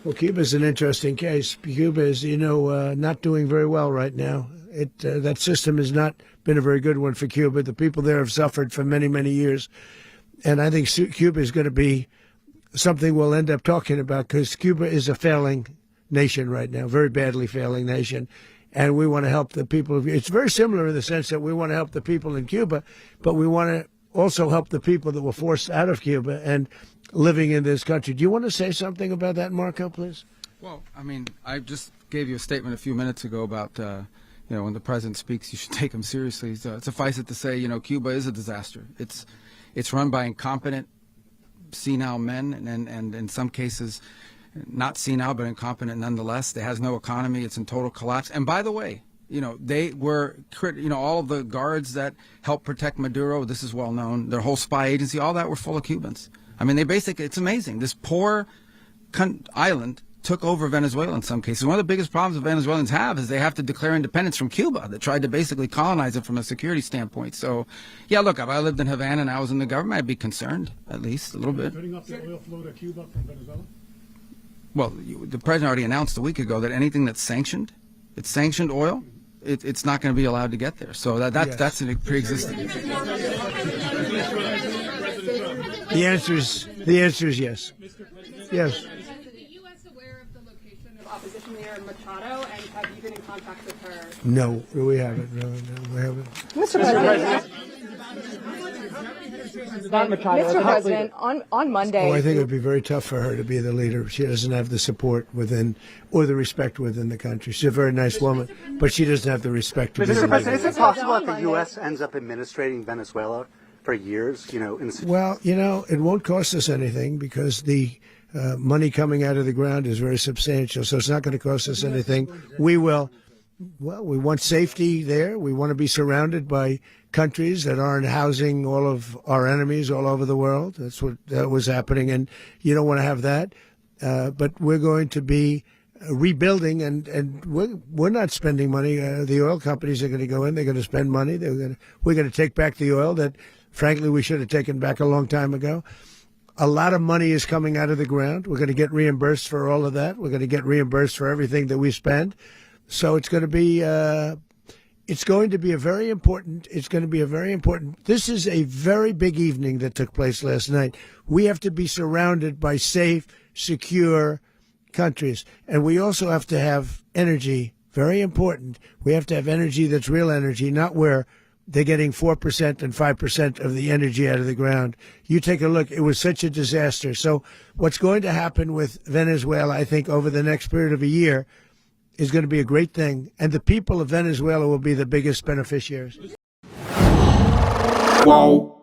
Well, Cuba is an interesting case. Cuba is, not doing very well right now. That system has not been a very good one for Cuba. The people there have suffered for many, many years. And I think Cuba is going to be something we'll end up talking about because Cuba is a failing nation right now, very badly failing nation. And we want to help the people. It's very similar in the sense that we want to help the people in Cuba, but we want to also help the people that were forced out of Cuba and living in this country. Do you want to say something about that, Marco, please? Well, I mean, I just gave you a statement a few minutes ago about, when the president speaks, you should take him seriously. So suffice it to say, Cuba is a disaster. It's run by incompetent, senile men, and in some cases, not senile, but incompetent nonetheless. It has no economy. It's in total collapse. And by the way, they were, all of the guards that helped protect Maduro, this is well known, their whole spy agency, all that were full of Cubans. I mean, it's amazing. This poor island took over Venezuela in some cases. One of the biggest problems the Venezuelans have is they have to declare independence from Cuba that tried to basically colonize it from a security standpoint. So, yeah, look, if I lived in Havana and I was in the government, I'd be concerned, at least a little bit. Cutting up the oil flow to Cuba from Venezuela? Well, the president already announced a week ago that anything that's sanctioned, it's sanctioned oil, it's not going to be allowed to get there. So that's a pre-existing. The answer is yes. Yes. Is the U.S. aware of the location of opposition leader Machado, and have you been in contact with her? No, we haven't. No, we haven't. Mr. President, on Monday. Oh, I think it would be very tough for her to be the leader. She doesn't have the support within or the respect within the country. She's a very nice woman, but she doesn't have the respect to be the Mr. leader. President, is it possible that the U.S. ends up administrating Venezuela for years? Well, it won't cost us anything because the money coming out of the ground is very substantial. So it's not going to cost us anything. We want safety there. We want to be surrounded by countries that aren't housing all of our enemies all over the world. That's what was happening, and you don't want to have that. But we're going to be rebuilding, and we're not spending money. The oil companies are going to go in. They're going to spend money. We're going to take back the oil that, frankly, we should have taken back a long time ago. A lot of money is coming out of the ground. We're going to get reimbursed for all of that. We're going to get reimbursed for everything that we spend. So it's going to be a very important. This is a very big evening that took place last night. We have to be surrounded by safe, secure countries, and we also have to have energy. Very important. We have to have energy that's real energy, not where they're getting 4% and 5% of the energy out of the ground. You take a look. It was such a disaster. So what's going to happen with Venezuela, I think, over the next period of a year is going to be a great thing. And the people of Venezuela will be the biggest beneficiaries. Wow.